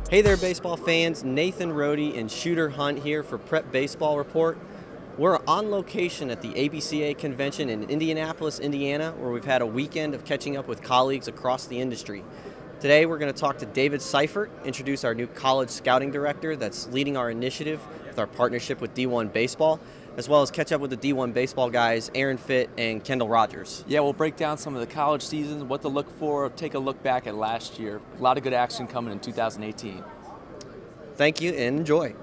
Hey there, baseball fans. Nathan Rohde and Shooter Hunt here for Prep Baseball Report. We're on location at the ABCA convention in Indianapolis, Indiana, where we've had a weekend of catching up with colleagues across the industry. Today, we're going to talk to Dave Seifert, introduce our new college scouting director that's leading our initiative with our partnership with D1 Baseball, as well as catch up with the D1 Baseball guys, Fitt and Kendall Rogers. Yeah, we'll break down some of the college seasons, what to look for, take a look back at last year. A lot of good action coming in 2018. Thank you and enjoy.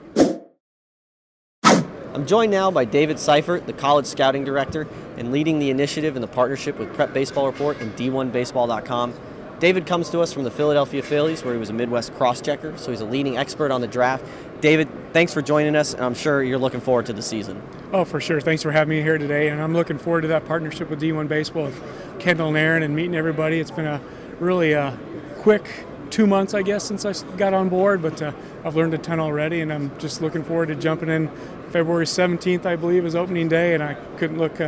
I'm joined now by Dave Seifert, the college scouting director, and leading the initiative in the partnership with Prep Baseball Report and D1Baseball.com. David comes to us from the Philadelphia Phillies, where he was a Midwest cross-checker, so he's a leading expert on the draft. David, thanks for joining us, and I'm sure you're looking forward to the season. Oh, for sure. Thanks for having me here today, and I'm looking forward to that partnership with D1 Baseball, with Kendall and Aaron, and meeting everybody. It's been a really quick 2 months, I guess, since I got on board, but I've learned a ton already, and I'm just looking forward to jumping in. February 17th, I believe, is opening day, and I couldn't look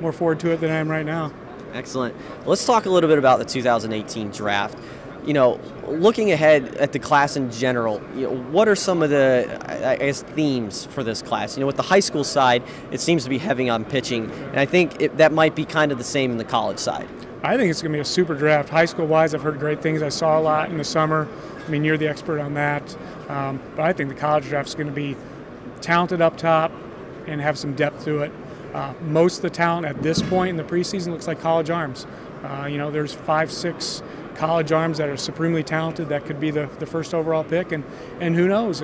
more forward to it than I am right now. Excellent. Let's talk a little bit about the 2018 draft. You know, looking ahead at the class in general, what are some of the, I guess, themes for this class? You know, with the high school side, it seems to be heavy on pitching, and I think that might be kind of the same in the college side. I think it's going to be a super draft. High school-wise, I've heard great things. I saw a lot in the summer. I mean, you're the expert on that. But I think the college draft is going to be talented up top and have some depth to it. Most of the talent at this point in the preseason looks like college arms. There's 5-6 college arms that are supremely talented that could be the first overall pick, and who knows,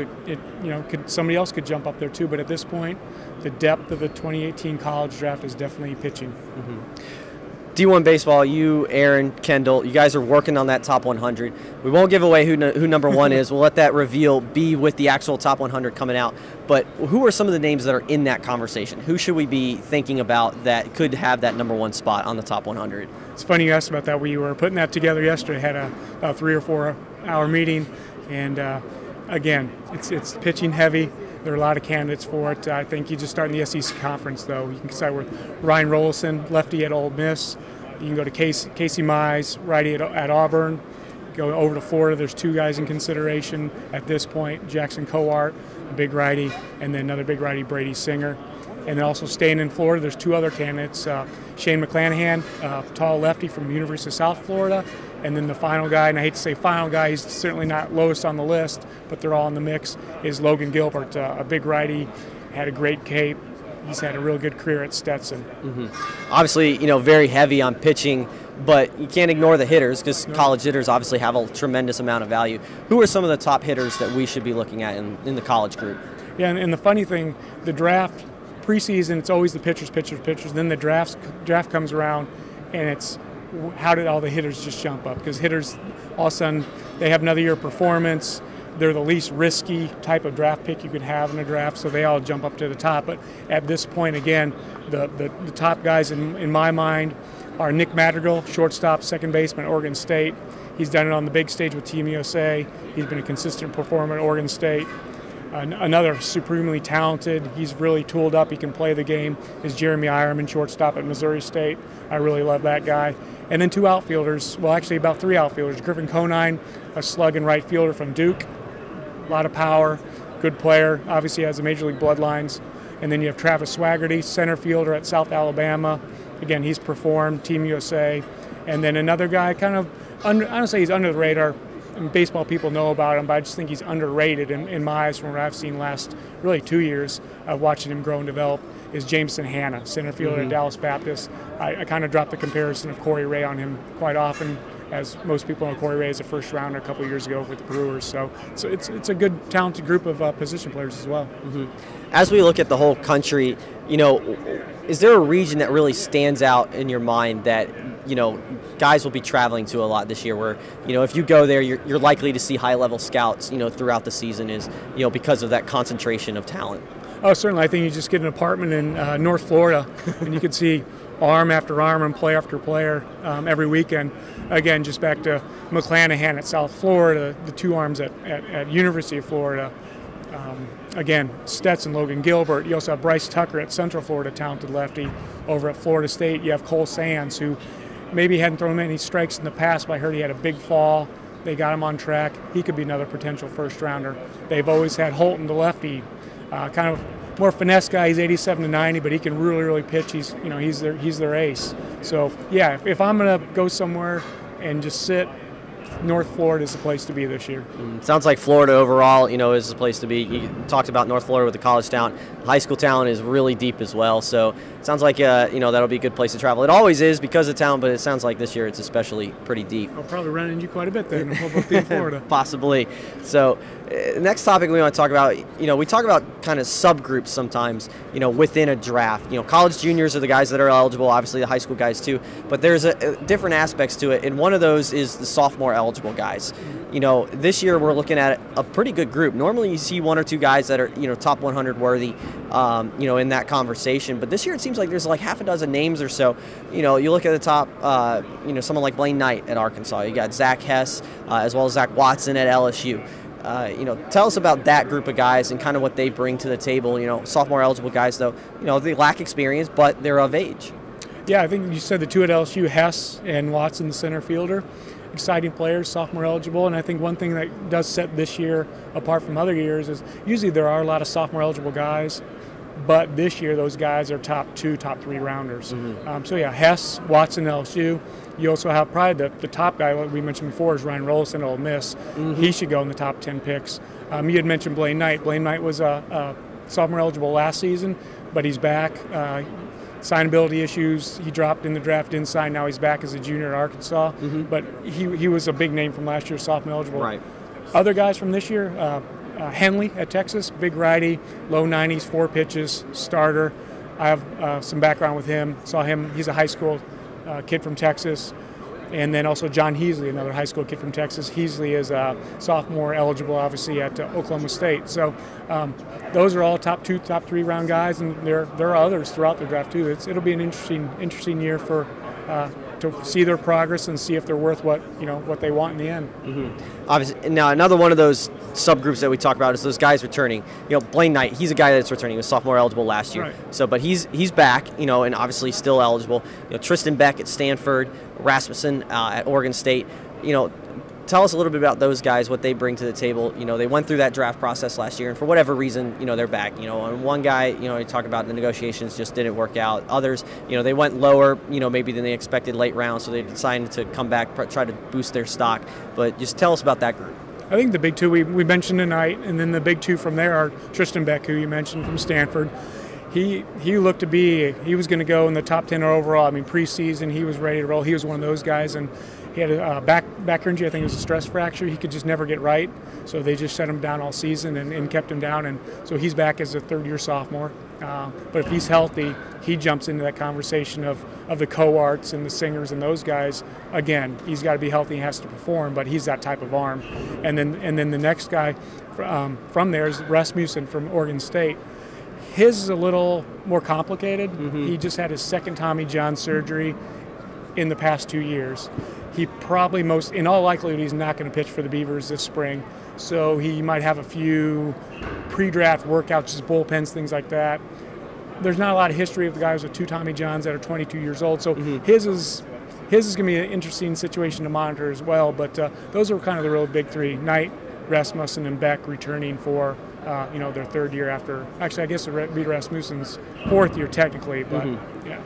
somebody else could jump up there too. But at this point, the depth of the 2018 college draft is definitely pitching. Mm-hmm. D1 Baseball, you, Aaron, Kendall, you guys are working on that top 100. We won't give away who number one is. We'll let that reveal be with the actual top 100 coming out. But who are some of the names that are in that conversation? Who should we be thinking about that could have that number one spot on the top 100? It's funny you asked about that. We were putting that together yesterday. Had a 3 or 4 hour meeting, and again, it's pitching heavy. There are a lot of candidates for it. I think you just start in the SEC conference, though. You can start with Ryan Rollison, lefty at Ole Miss. You can go to Casey Mize, righty at Auburn. Go over to Florida. There's 2 guys in consideration at this point. Jackson Coart, a big righty, and then another big righty, Brady Singer. And then also staying in Florida, there's 2 other candidates. Shane McClanahan, tall lefty from the University of South Florida. And then the final guy, and I hate to say final guy, he's certainly not lowest on the list, but they're all in the mix, is Logan Gilbert, a big righty, had a great cape. He's had a real good career at Stetson. Mm-hmm. Obviously, very heavy on pitching, but you can't ignore the hitters because college hitters obviously have a tremendous amount of value. Who are some of the top hitters that we should be looking at in the college group? Yeah, and the funny thing, the draft, preseason, it's always the pitchers. Then the draft comes around, and it's how did all the hitters just jump up? Because hitters, all of a sudden, they have another year of performance. They're the least risky type of draft pick you could have in a draft, so they all jump up to the top. But at this point, again, the top guys in my mind are Nick Madrigal, shortstop, second baseman at Oregon State. He's done it on the big stage with Team USA. He's been a consistent performer at Oregon State. Another supremely talented, he's really tooled up, he can play the game, is Jeremy Ironman, shortstop at Missouri State. I really love that guy. And then 2 outfielders, well, actually about 3 outfielders. Griffin Conine, a slug and right fielder from Duke. A lot of power, good player, obviously has the Major League bloodlines. And then you have Travis Swaggerty, center fielder at South Alabama. Again, he's performed, Team USA. And then another guy, kind of, I don't say he's under the radar. Baseball people know about him, but I just think he's underrated in my eyes from what I've seen last really 2 years of watching him grow and develop, is Jameson Hanna, center fielder at Dallas Baptist. I kind of dropped the comparison of Corey Ray on him quite often, as most people know Corey Ray as a first rounder a couple of years ago with the Brewers. So it's a good, talented group of position players as well. Mm-hmm. As we look at the whole country, is there a region that really stands out in your mind that, guys will be traveling to a lot this year where, if you go there, you're likely to see high-level scouts, throughout the season because of that concentration of talent? Oh, certainly. I think you just get an apartment in North Florida, and you can see arm after arm and player after player every weekend. Again, just back to McClanahan at South Florida, the 2 arms at University of Florida. Again, Stetson, Logan Gilbert. You also have Bryce Tucker at Central Florida, talented lefty. Over at Florida State, you have Cole Sands, who maybe hadn't thrown many strikes in the past, but I heard he had a big fall They got him on track. He could be another potential first rounder. They've always had Holton, the lefty, kind of more finesse guy. He's 87 to 90, but he can really pitch. He's their ace. So yeah, if I'm gonna go somewhere and just sit, North Florida is the place to be this year. Sounds like Florida overall, is the place to be. You talked about North Florida with the college talent. High school talent is really deep as well. So it sounds like that'll be a good place to travel. It always is because of talent, but it sounds like this year it's especially pretty deep. I'll probably run into you quite a bit then. We'll be in Florida. Possibly. So next topic we want to talk about, we talk about kind of subgroups sometimes, within a draft. College juniors are the guys that are eligible, obviously the high school guys too, but there's different aspects to it, and one of those is the sophomore-eligible guys. This year we're looking at a pretty good group. Normally you see one or two guys that are, top 100 worthy, in that conversation, but this year it seems like there's like half a dozen names or so. You look at the top, someone like Blaine Knight at Arkansas. You got Zach Hess, as well as Zach Watson at LSU. Tell us about that group of guys and kind of what they bring to the table. Sophomore eligible guys, though, they lack experience, but they're of age. Yeah, I think you said the two at LSU, Hess and Watson, the center fielder. Exciting players, sophomore eligible, and I think one thing that does set this year apart from other years is usually there are a lot of sophomore eligible guys, but this year those guys are top 2, top 3 rounders. So yeah, Hess, Watson, LSU. You also have probably the top guy, like we mentioned before, is Ryan Rollison at Ole Miss. He should go in the top 10 picks. You had mentioned Blaine Knight. Blaine Knight was sophomore eligible last season, but he's back. Signability issues. He dropped in the draft, didn't sign. Now he's back as a junior at Arkansas. But he was a big name from last year, sophomore eligible. Right. Other guys from this year, Henley at Texas, big righty, low 90s, 4 pitches, starter. I have some background with him. Saw him. He's a high school kid from Texas. And then also John Heasley, another high school kid from Texas. Heasley is sophomore eligible, obviously, at Oklahoma State. So those are all top 2, top 3 round guys, and there are others throughout the draft too. It'll be an interesting year for to see their progress and see if they're worth what they want in the end. Obviously, now another one of those subgroups that we talk about is those guys returning. Blaine Knight, he's a guy that's returning. He was sophomore eligible last year, right. So but he's back, and obviously still eligible. Tristan Beck at Stanford, Rasmussen at Oregon State. Tell us a little bit about those guys, what they bring to the table. They went through that draft process last year, and for whatever reason, they're back. And one guy, you talk about the negotiations just didn't work out. Others, they went lower, maybe than they expected late round, so they decided to come back, try to boost their stock. But just tell us about that group. I think the big two we mentioned tonight, and then the big two from there are Tristan Beck, who you mentioned from Stanford. He looked to be, he was going to go in the top 10 overall. I mean, preseason, he was ready to roll. He was one of those guys, and he had a back injury. I think it was a stress fracture. He could just never get right, so they just shut him down all season and kept him down. And so he's back as a third-year sophomore. But if he's healthy, he jumps into that conversation of the co-arts and the singers and those guys. Again, he's got to be healthy. He has to perform, but he's that type of arm. And then the next guy from there is Rasmussen from Oregon State. His is a little more complicated. He just had his second Tommy John surgery in the past 2 years. He probably in all likelihood, he's not going to pitch for the Beavers this spring. So he might have a few pre-draft workouts, just bullpens, things like that. There's not a lot of history of the guys with 2 Tommy Johns that are 22 years old. So his is going to be an interesting situation to monitor as well. But those are kind of the real big 3: Knight, Rasmussen, and Beck returning for their third year after. Actually, I guess it would be Rasmussen's 4th year technically, but yeah.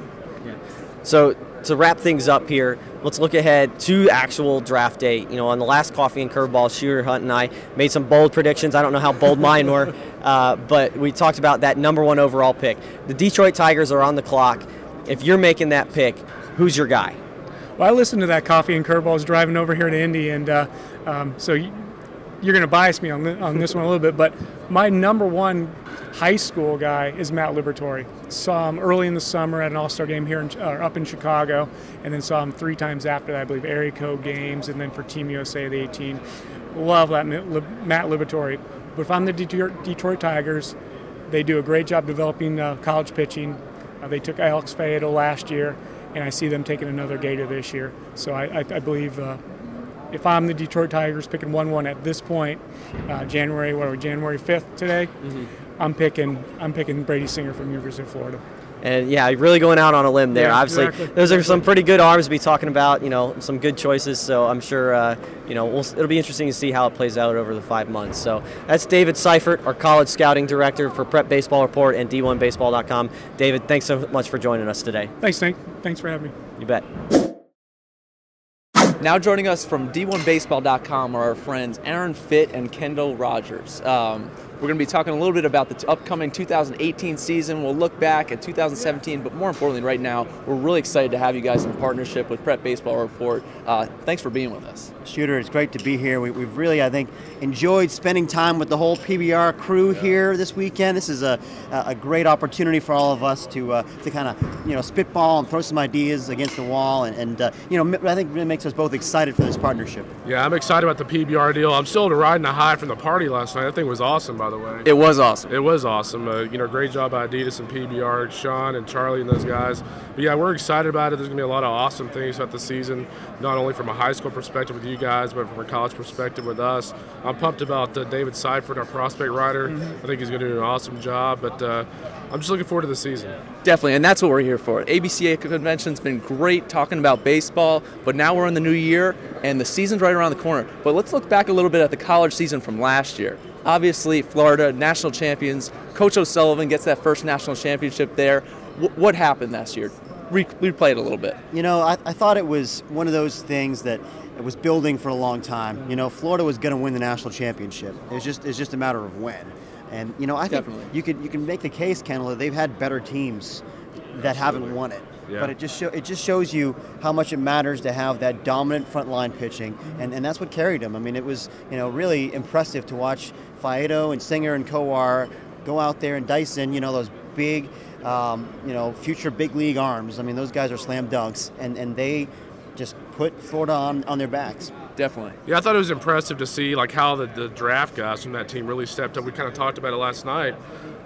So to wrap things up here, let's look ahead to actual draft day. On the last Coffee and Curveballs, Shooter Hunt and I made some bold predictions. I don't know how bold mine were, but we talked about that number 1 overall pick. The Detroit Tigers are on the clock. If you're making that pick, who's your guy? Well, I listened to that Coffee and Curveballs driving over here to Indy, and so you're going to bias me on this one a little bit, but my number 1 high school guy is Matt Liberatore. Saw him early in the summer at an All-Star game here up in Chicago, and then saw him 3 times after that, I believe, area code games, and then for Team USA, the 18. Love that Matt Liberatore. But if I'm the Detroit Tigers, they do a great job developing college pitching. They took Alex Faedo last year, and I see them taking another Gator this year. So I believe if I'm the Detroit Tigers picking 1-1 at this point, January 5th today, I'm picking Brady Singer from University of Florida. And yeah, really going out on a limb there. Yeah, Obviously, exactly. those are some pretty good arms to be talking about. Some good choices. So I'm sure it'll be interesting to see how it plays out over the 5 months. So that's David Seifert, our college scouting director for Prep Baseball Report and D1Baseball.com. David, thanks so much for joining us today. Thanks, Nate. Thanks for having me. You bet. Now joining us from D1Baseball.com are our friends Aaron Fitt and Kendall Rogers. We're going to be talking a little bit about the upcoming 2018 season. We'll look back at 2017, but more importantly right now, we're really excited to have you guys in partnership with Prep Baseball Report. Thanks for being with us. Shooter, it's great to be here. We've really, I think, enjoyed spending time with the whole PBR crew here this weekend. This is a great opportunity for all of us to kind of spitball and throw some ideas against the wall, and I think really makes us both excited for this partnership. Yeah, I'm excited about the PBR deal. I'm still riding the high from the party last night. That thing was awesome, by the way. It was awesome. It was awesome. Great job by Adidas and PBR, Sean and Charlie and those guys. But yeah, we're excited about it. There's going to be a lot of awesome things throughout the season, not only from a high school perspective with you guys, but from a college perspective with us. I'm pumped about David Seifert, our prospect writer. I think he's going to do an awesome job, but I'm just looking forward to the season. Definitely, and that's what we're here for. ABCA convention's been great talking about baseball, but now we're in the new year, and the season's right around the corner. But let's look back a little bit at the college season from last year. Obviously, Florida, national champions. Coach O'Sullivan gets that first national championship there. What happened last year? Replay it a little bit. I thought it was one of those things that it was building for a long time. Florida was going to win the national championship. It's just a matter of when. And I think you can make the case, Kendall, that they've had better teams that haven't won it. Yeah. But it just shows you how much it matters to have that dominant front line pitching, and that's what carried them. I mean, it was really impressive to watch Faedo and Singer and Kowar go out there and Dyson, those big, future big league arms. I mean, those guys are slam dunks, and they just put Florida on their backs. Definitely. Yeah, I thought it was impressive to see how the draft guys from that team really stepped up. We kind of talked about it last night.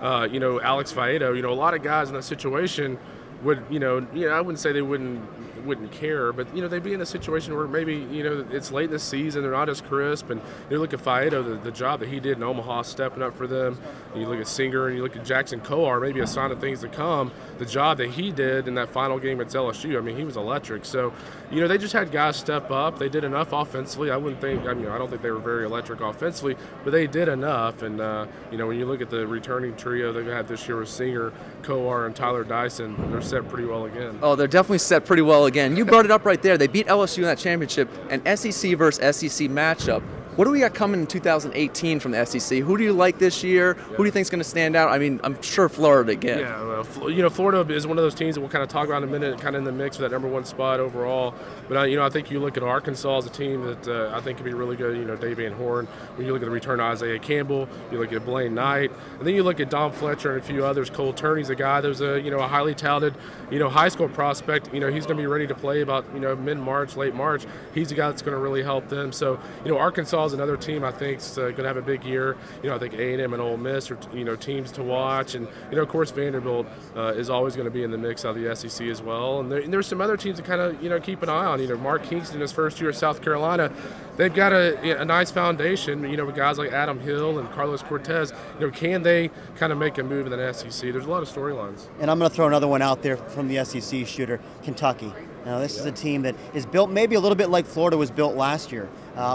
Alex Faedo, a lot of guys in that situation would, I wouldn't say they wouldn't care, but they'd be in a situation where maybe it's late in the season, they're not as crisp, and you look at Faedo, the job that he did in Omaha, stepping up for them. You look at Singer and you look at Jackson Kowar, maybe a sign of things to come. The job that he did in that final game at LSU, I mean, he was electric. So they just had guys step up. They did enough offensively. I don't think they were very electric offensively, but they did enough. And when you look at the returning trio they've had this year with Singer, Kowar, and Tyler Dyson, they're set pretty well again. Oh, they're definitely set pretty well again. You brought it up right there. They beat LSU in that championship, an SEC versus SEC matchup. What do we got coming in 2018 from the SEC? Who do you like this year? Who do you think is going to stand out? I mean, I'm sure Florida again. Yeah, well, Florida is one of those teams that we'll kind of talk about in a minute, kind of in the mix for that #1 spot overall. But, I think you look at Arkansas as a team that I think could be really good. Dave Van Horn. When you look at the return of Isaiah Campbell, you look at Blaine Knight. And then you look at Dom Fletcher and a few others. Cole Turney's a guy that was a highly talented, high school prospect. He's going to be ready to play about, mid-March, late March. He's a guy that's going to really help them. So, Arkansas is another team I think is going to have a big year. I think A&M and Ole Miss are, teams to watch. And, of course, Vanderbilt is always going to be in the mix out of the SEC as well. And there's some other teams to kind of, keep an eye on. Mark Kingston, his first year at South Carolina, they've got a nice foundation, with guys like Adam Hill and Carlos Cortez. Can they kind of make a move in the SEC? There's a lot of storylines. And I'm going to throw another one out there from the SEC, Shooter, Kentucky. Now, this is a team that is built maybe a little bit like Florida was built last year,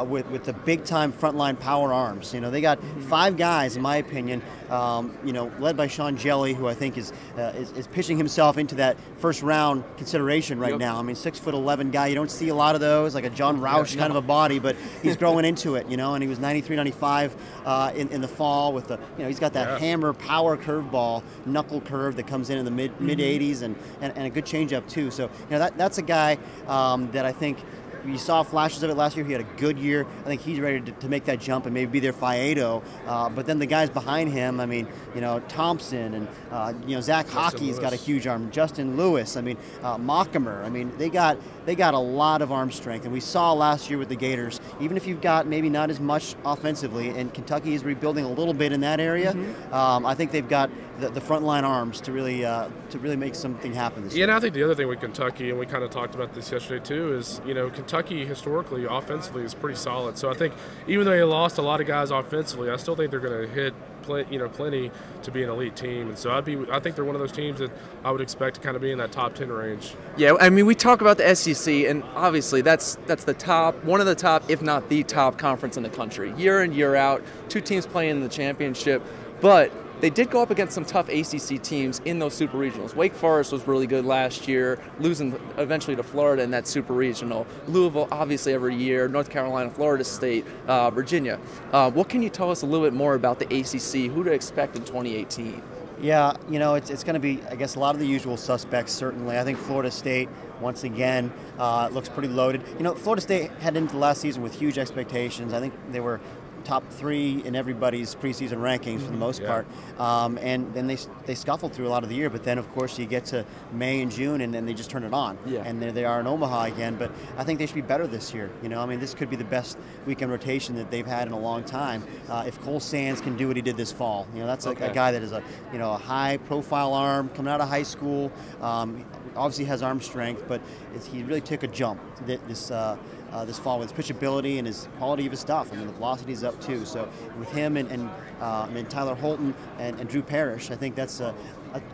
with the big-time frontline power arms. They got 5 guys, in my opinion, led by Sean Jelly, who I think is pitching himself into that first-round consideration right now. I mean, 6'11" guy. You don't see a lot of those, like a John Roush kind of a body, but he's growing into it, and he was 93, 95 in the fall with he's got that hammer power curveball, knuckle curve that comes in the mid-80s and a good changeup too. So, that's a guy that I think you saw flashes of it last year. He had a good year. I think he's ready to make that jump and maybe be their Faedo. But then the guys behind him, I mean, Thompson and Zach Hockey's got a huge arm. Justin Lewis, I mean, Mockimer. I mean, they got a lot of arm strength, and we saw last year with the Gators. Even if you've got maybe not as much offensively, and Kentucky is rebuilding a little bit in that area, I think they've got the frontline arms to really make something happen this year. And I think the other thing with Kentucky, and we kind of talked about this yesterday too, is Kentucky historically offensively is pretty solid. So I think even though they lost a lot of guys offensively, I still think they're going to hit plenty to be an elite team. And so I think they're one of those teams that I would expect to kind of be in that top 10 range. Yeah, I mean, we talk about the SEC, and obviously that's the top, one of the top, if not the top conference in the country. Year in, year out, 2 teams playing in the championship, but they did go up against some tough ACC teams in those super regionals. Wake Forest was really good last year, losing eventually to Florida in that super regional. Louisville, obviously, every year. North Carolina, Florida State, Virginia. What can you tell us a little bit more about the ACC? Who to expect in 2018? Yeah, it's going to be, I guess, a lot of the usual suspects, certainly. I think Florida State, once again, looks pretty loaded. Florida State headed into last season with huge expectations. I think they were top 3 in everybody's preseason rankings for the most part, and then they scuffled through a lot of the year. But then, of course, you get to May and June, and then they just turn it on. And there they are in Omaha again. But I think they should be better this year. This could be the best weekend rotation that they've had in a long time. If Cole Sands can do what he did this fall, that's a guy that is a high-profile arm coming out of high school. Obviously has arm strength, but he really took a jump this fall with his pitchability and his quality of his stuff. I mean, the velocity's up too. So with him and Tyler Holton and Drew Parrish, I think that's a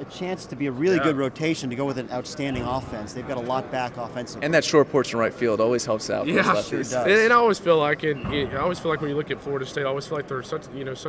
chance to be a really good rotation to go with an outstanding offense. They've got a lot back offensively. And that short porch in right field always helps out. Yeah, sure does. And I always feel like when you look at Florida State, I always feel like they're such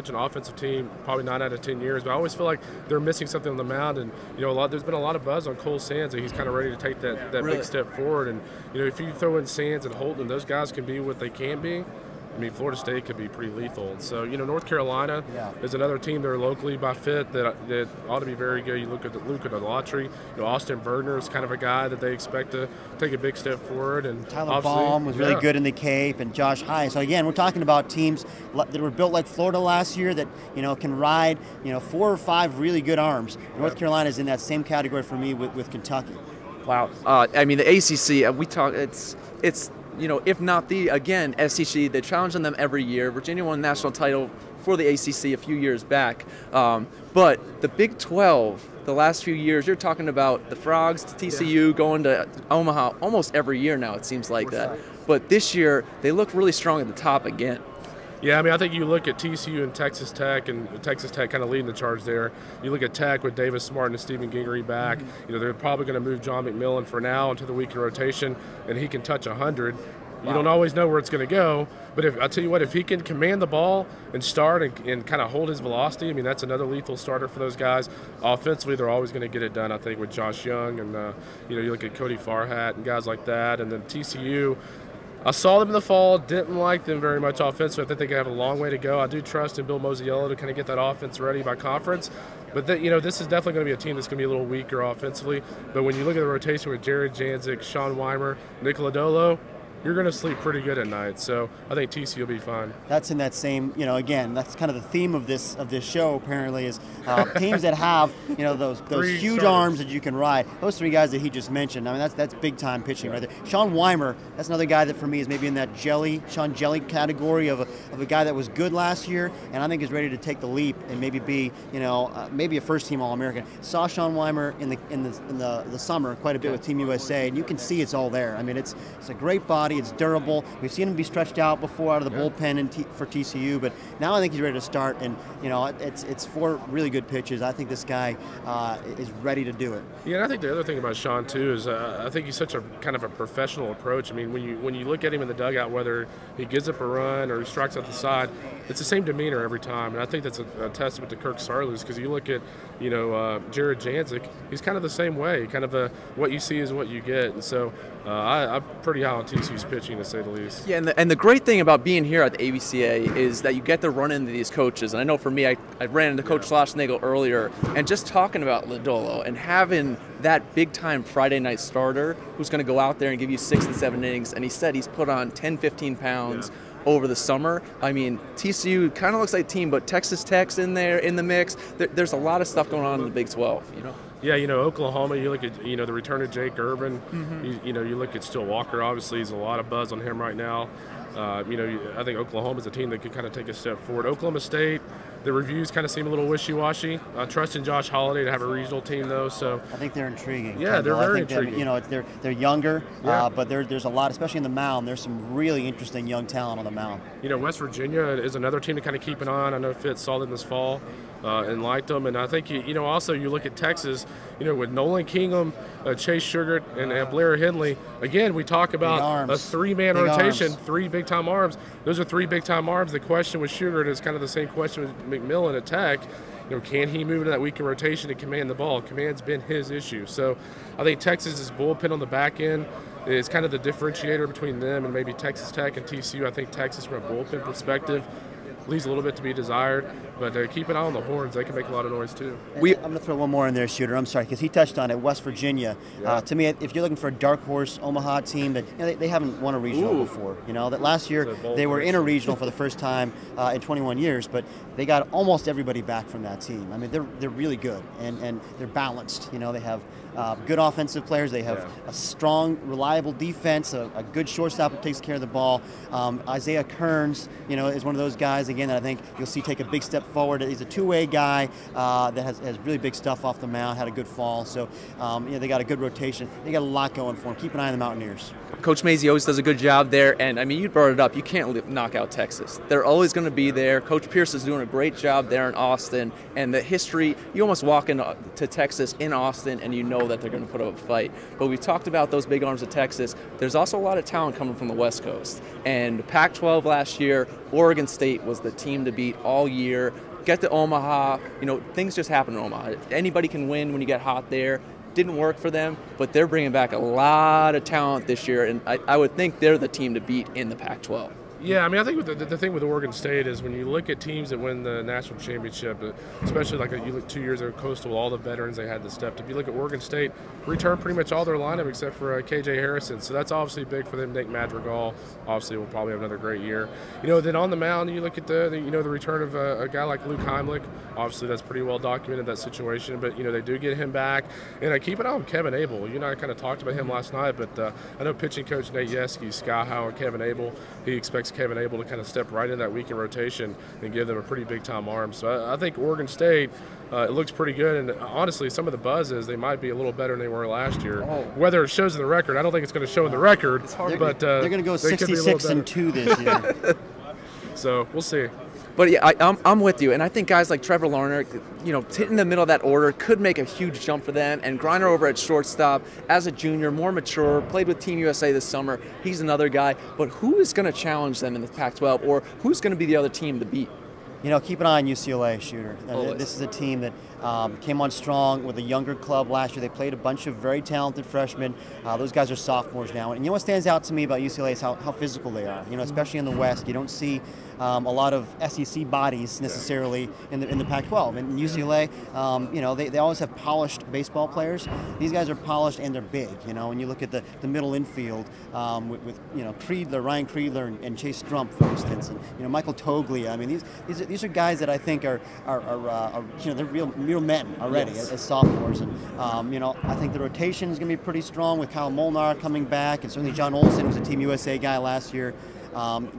an offensive team. Probably 9 out of 10 years, but I always feel like they're missing something on the mound. And there's been a lot of buzz on Cole Sands that he's kind of ready to take that big step forward. And if you throw in Sands and Holton, those guys can be what they can be. I mean, Florida State could be pretty lethal. And so, North Carolina is another team there locally by Fitt that ought to be very good. You look at Luca Delatry. Austin Bergner is kind of a guy that they expect to take a big step forward. And Tyler Baum was really good in the Cape, and Josh High. So again, we're talking about teams that were built like Florida last year that can ride 4 or 5 really good arms. North Carolina is in that same category for me with Kentucky. Wow. I mean, the ACC. We talk. It's. If not the, again, SEC, they challenge on them every year. Virginia won a national title for the ACC a few years back. But the Big 12, the last few years, you're talking about the Frogs, TCU, going to Omaha almost every year now, it seems like that. But this year, they look really strong at the top again. Yeah, I mean, I think you look at TCU and Texas Tech kind of leading the charge there. You look at Tech with Davis Martin and Stephen Gingery back. They're probably going to move John McMillan for now into the weekend rotation, and he can touch 100. You don't always know where it's going to go, but I'll tell you what, if he can command the ball and start and kind of hold his velocity, I mean, that's another lethal starter for those guys. Offensively, they're always going to get it done, I think, with Josh Young and, you look at Cody Farhat and guys like that. And then TCU, I saw them in the fall, didn't like them very much offensively. I think they have a long way to go. I do trust in Bill Mosiello to kind of get that offense ready by conference. But, this is definitely going to be a team that's going to be a little weaker offensively. But when you look at the rotation with Jared Janzik, Sean Weimer, Nicola Dolo, you're going to sleep pretty good at night. So I think TCU will be fine. That's in that same, again, that's kind of the theme of this show, apparently, is teams that have, those huge arms that you can ride. Those 3 guys that he just mentioned, I mean, that's big-time pitching right there. Sean Weimer, that's another guy that for me is maybe in that Sean Jelly category of a guy that was good last year, and I think is ready to take the leap and maybe be, maybe a first-team All-American. Saw Sean Weimer in the summer quite a bit with Team USA, and you can see it's all there. I mean, it's a great body. It's durable. We've seen him be stretched out before out of the bullpen for TCU, but now I think he's ready to start. And it's 4 really good pitches. I think this guy is ready to do it. Yeah, and I think the other thing about Sean too is I think he's such a kind of a professional approach. I mean, when you look at him in the dugout, whether he gives up a run or he strikes out the side, it's the same demeanor every time. And I think that's a testament to Kirk Sarloos, because you look at Jared Janzik, he's kind of the same way. Kind of what you see is what you get. And so I'm pretty high on TCU's pitching, to say the least. Yeah, and the great thing about being here at the ABCA is that you get to run into these coaches. And I know for me, I ran into Coach Schlossnagel earlier, and just talking about Lodolo and having that big-time Friday night starter who's going to go out there and give you 6 and 7 innings, and he said he's put on 10, 15 pounds over the summer. I mean, TCU kind of looks like a team, but Texas Tech's in there in the mix. There's a lot of stuff going on in the Big 12, Yeah, Oklahoma, you look at, the return of Jake Urban. You look at Still Walker, obviously, there's a lot of buzz on him right now. I think Oklahoma's a team that could kind of take a step forward. Oklahoma State, the reviews kind of seem a little wishy-washy. Trust in Josh Holiday to have a regional team, though. So I think they're intriguing. Yeah, they're very intriguing. They're younger, Yeah. but there's a lot, especially in the mound. There's some really interesting young talent on the mound. West Virginia is another team to kind of keep an eye on. I know Fitt saw them this fall and liked them. And I think, also you look at Texas, with Nolan Kingham, Chase Sugar, and Blair Henley. Again, we talk about a three-man rotation, three big-time arms. Those are three big-time arms. The question with Sugar is kind of the same question with McMillan at Tech. Can he move into that weekend rotation and command the ball? Command's been his issue. So I think Texas's bullpen on the back end is kind of the differentiator between them and maybe Texas Tech and TCU. I think Texas, from a bullpen perspective, leaves a little bit to be desired, but keep an eye on the horns. They can make a lot of noise too. I'm going to throw one more in there, Shooter. I'm sorry, because he touched on it. West Virginia. Yeah. To me, if you're looking for a dark horse Omaha team that they haven't won a regional before. That last year they were in a regional for the first time in 21 years, but they got almost everybody back from that team. I mean, they're really good and they're balanced. They have good offensive players. They have a strong, reliable defense, a good shortstop that takes care of the ball. Isaiah Kearns, is one of those guys, again, that I think you'll see take a big step forward. He's a two-way guy that has really big stuff off the mound, had a good fall. So, they got a good rotation. They got a lot going for them. Keep an eye on the Mountaineers. Coach Mazey always does a good job there, and I mean, you brought it up. You can't knock out Texas. They're always going to be there. Coach Pierce is doing a great job there in Austin, and the history, you almost walk into Texas in Austin and you know that they're going to put up a fight. But we talked about those big arms of Texas. There's also a lot of talent coming from the West Coast. And Pac-12 last year, Oregon State was the team to beat all year. Get to Omaha, things just happen in Omaha. Anybody can win when you get hot there. Didn't work for them, but they're bringing back a lot of talent this year, and I would think they're the team to beat in the Pac-12. Yeah, I mean, I think the thing with Oregon State is when you look at teams that win the national championship, especially like you look 2 years ago, Coastal, all the veterans they had to step up. You look at Oregon State, returned pretty much all their lineup except for KJ Harrison, so that's obviously big for them. Nick Madrigal, obviously, will probably have another great year. Then on the mound, you look at the return of a guy like Luke Heimlich. Obviously, that's pretty well documented, that situation, but they do get him back. And I keep an eye on Kevin Abel. You and I kind of talked about him last night, but I know pitching coach Nate Yeske, sky high on Kevin Abel. He expects Kevin Abel to kind of step right in that weekend rotation and give them a pretty big time arm. So I think Oregon State, it looks pretty good, and honestly, some of the buzz is they might be a little better than they were last year. Whether it shows in the record, I don't think it's going to show in the record. But they're going to go 66-2 this year. So we'll see. But yeah, I'm with you, and I think guys like Trevor Larner, hitting the middle of that order could make a huge jump for them. And Griner over at shortstop, as a junior, more mature, played with Team USA this summer. He's another guy. But who is going to challenge them in the Pac-12, or who's going to be the other team to beat? Keep an eye on UCLA, Shooter. This is a team that came on strong with a younger club last year. They played a bunch of very talented freshmen. Those guys are sophomores now. And what stands out to me about UCLA is how physical they are. Especially in the West, you don't see a lot of SEC bodies necessarily in the Pac-12. And in UCLA, they always have polished baseball players. These guys are polished and they're big. When you look at the middle infield with Creedler, Ryan Creedler, and Chase Strump, for instance, and Michael Toglia. I mean, these are guys that I think are they're real men already as sophomores. And I think the rotation is going to be pretty strong with Kyle Molnar coming back, and certainly John Olsen was a Team USA guy last year.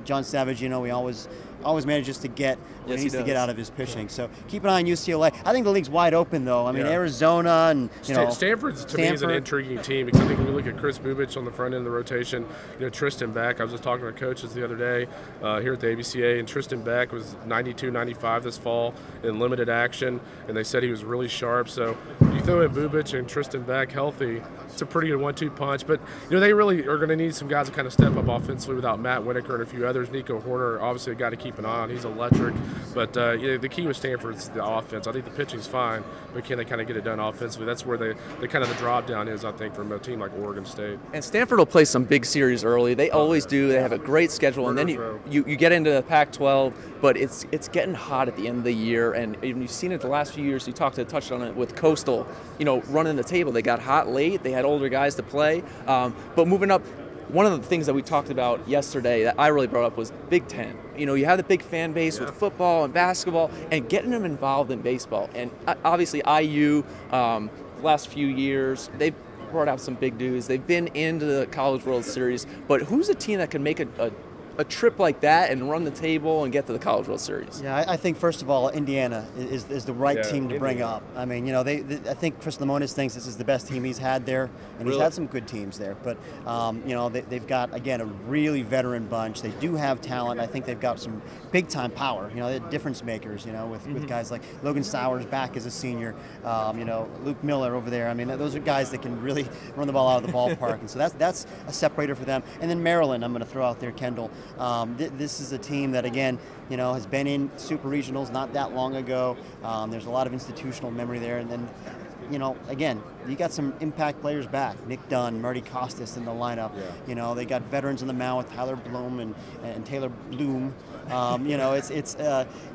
John Savage, he always manages to get what he needs to get out of his pitching. So keep an eye on UCLA. I think the league's wide open, though. I mean, Arizona and Stanford to me is an intriguing team, because I think when you look at Chris Bubich on the front end of the rotation, Tristan Beck. I was just talking to coaches the other day here at the ABCA, and Tristan Beck was 92, 95 this fall in limited action, and they said he was really sharp. So you throw in Bubich and Tristan Beck healthy, it's a pretty good 1-2 punch. But they really are going to need some guys to kind of step up offensively without Matt Winnaker and a few others. Nico Horner, obviously a guy to keep an eye on. He's electric. But the key with Stanford is the offense. I think the pitching's fine, but can they kind of get it done offensively? That's where the kind of the drop down is, I think, from a team like Oregon State. And Stanford will play some big series early. They always do. They have a great schedule, and then you get into the Pac-12, but it's getting hot at the end of the year. And you've seen it the last few years. You touched on it with Coastal, running the table. They got hot late. They had older guys to play. But moving up, one of the things that we talked about yesterday that I really brought up was Big Ten. You have the big fan base with football and basketball, and getting them involved in baseball. And obviously IU, last few years. They've brought out some big dudes. They've been into the College World Series. But who's a team that can make a trip like that and run the table and get to the College World Series? Yeah, I think first of all, Indiana is the right team to bring up. I mean, I think Chris Lemonis thinks this is the best team he's had there, and he's had some good teams there. But they've got, again, a really veteran bunch. They do have talent. I think they've got some big time power. They're difference makers. With guys like Logan Sowers back as a senior. Luke Miller over there. I mean, those are guys that can really run the ball out of the ballpark, and so that's a separator for them. And then Maryland, I'm going to throw out there, Kendall. This is a team that, again, has been in super regionals not that long ago. There's a lot of institutional memory there. And then, again, you got some impact players back. Nick Dunn, Marty Costas in the lineup. Yeah. They got veterans in the mound with Tyler Bloom and Taylor Bloom.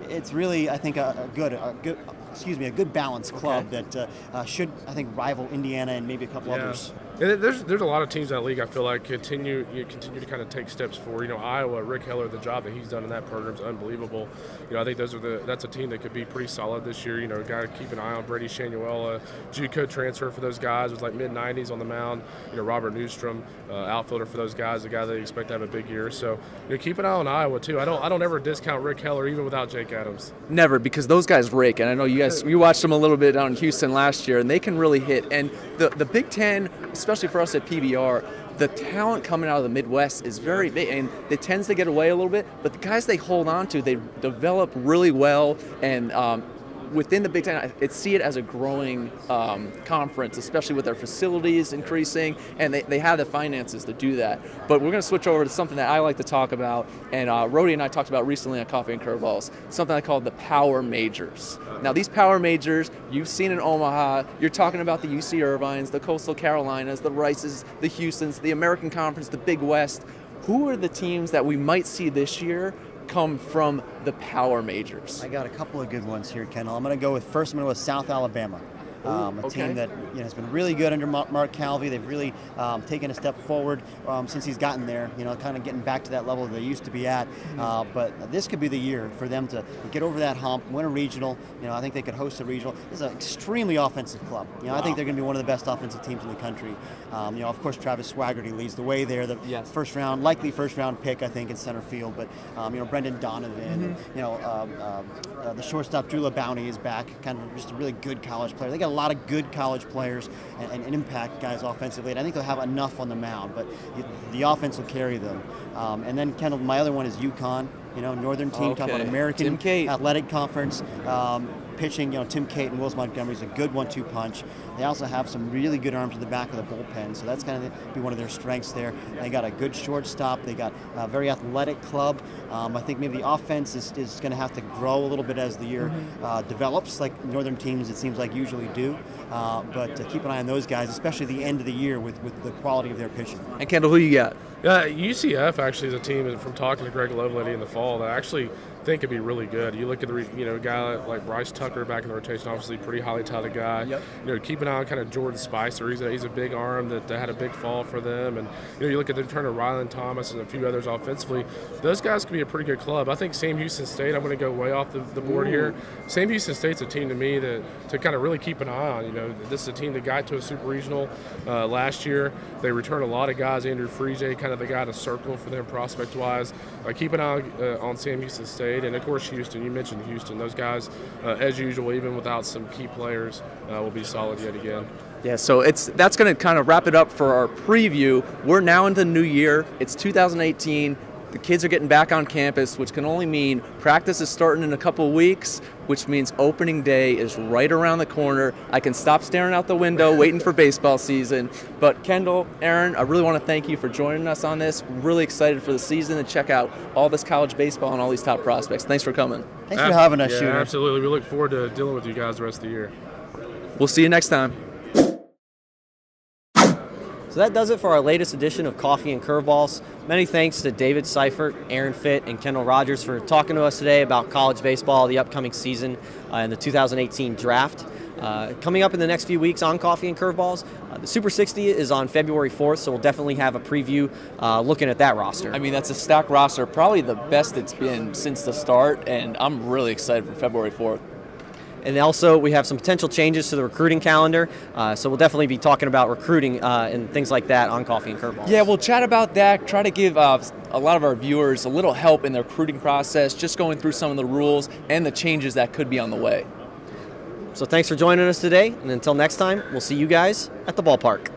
It's really, I think, a good balanced club that should, I think, rival Indiana and maybe a couple others. And there's a lot of teams in that league I feel like continue to kind of take steps forward. Iowa, Rick Heller, the job that he's done in that program is unbelievable. I think that's a team that could be pretty solid this year. A guy to keep an eye on, Brady Shanuela, JUCO transfer for those guys, was like mid-90s on the mound. Robert Newstrom, outfielder for those guys, the guy they expect to have a big year. So keep an eye on Iowa too. I don't ever discount Rick Heller even without Jake Adams. Never, because those guys rake, and I know you watched them a little bit down in Houston last year, and they can really hit. And the Big Ten, especially for us at PBR, the talent coming out of the Midwest is very big, and it tends to get away a little bit, but the guys they hold on to, they develop really well, and within the Big Ten, I see it as a growing conference, especially with their facilities increasing, and they have the finances to do that. But we're going to switch over to something that I like to talk about, and Rhodey and I talked about recently on Coffee and Curveballs, something I call the Power Majors. Now, these Power Majors, you've seen in Omaha, you're talking about the UC Irvines, the Coastal Carolinas, the Rices, the Houstons, the American Conference, the Big West. Who are the teams that we might see this year come from the Power Majors? I got a couple of good ones here, Kendall. I'm going to go with South Alabama. Team that has been really good under Mark Calvi. They've really taken a step forward since he's gotten there, kind of getting back to that level they used to be at. But this could be the year for them to get over that hump, win a regional. I think they could host a regional. This is an extremely offensive club. I think they're going to be one of the best offensive teams in the country. Of course, Travis Swaggerty leads the way there. The likely first round pick, I think, in center field. But Brendan Donovan, and, the shortstop Drew LaBounty is back. Kind of just a really good college player. They got a lot of good college players and impact guys offensively, and I think they'll have enough on the mound, but the offense will carry them. And then, Kendall, my other one is UConn, Northern team, talking about American Athletic Conference. Pitching, Tim Cate and Wills Montgomery is a good 1-2 punch. They also have some really good arms in the back of the bullpen, so that's going to be one of their strengths there. They got a good shortstop. They got a very athletic club. I think maybe the offense is going to have to grow a little bit as the year develops, like Northern teams, it seems like, usually do. But keep an eye on those guys, especially the end of the year with the quality of their pitching. And Kendall, who you got? UCF actually is a team, from talking to Greg Lovelady in the fall, that I actually think could be really good. You look at a guy like Bryce Tucker back in the rotation, obviously pretty highly touted guy. Yep. Keep an eye on kind of Jordan Spicer. He's a big arm that had a big fall for them. And you look at the return of Ryland Thomas and a few others offensively. Those guys could be a pretty good club. I think Sam Houston State, I'm going to go way off the board here. Sam Houston State's a team to me to kind of really keep an eye on. This is a team that got to a super regional last year. They returned a lot of guys. Andrew Frege, kind of the guy to circle for them prospect-wise. Keep an eye on Sam Houston State. And, of course, Houston. You mentioned Houston. Those guys, as usual, even without some key players, will be solid yet again. Yeah, so that's going to kind of wrap it up for our preview. We're now into the new year. It's 2018. The kids are getting back on campus, which can only mean practice is starting in a couple of weeks, which means opening day is right around the corner. I can stop staring out the window waiting for baseball season. But Kendall, Aaron, I really want to thank you for joining us on this. Really excited for the season and check out all this college baseball and all these top prospects. Thanks for coming. Thanks for having us, Shooter. Absolutely. We look forward to dealing with you guys the rest of the year. We'll see you next time. So that does it for our latest edition of Coffee and Curveballs. Many thanks to David Seifert, Aaron Fitt, and Kendall Rogers for talking to us today about college baseball, the upcoming season, and the 2018 draft. Coming up in the next few weeks on Coffee and Curveballs, the Super 60 is on February 4th, so we'll definitely have a preview looking at that roster. I mean, that's a stacked roster, probably the best it's been since the start, and I'm really excited for February 4th. And also, we have some potential changes to the recruiting calendar, so we'll definitely be talking about recruiting and things like that on Coffee and Curveballs. Yeah, we'll chat about that, try to give a lot of our viewers a little help in their recruiting process, just going through some of the rules and the changes that could be on the way. So thanks for joining us today, and until next time, we'll see you guys at the ballpark.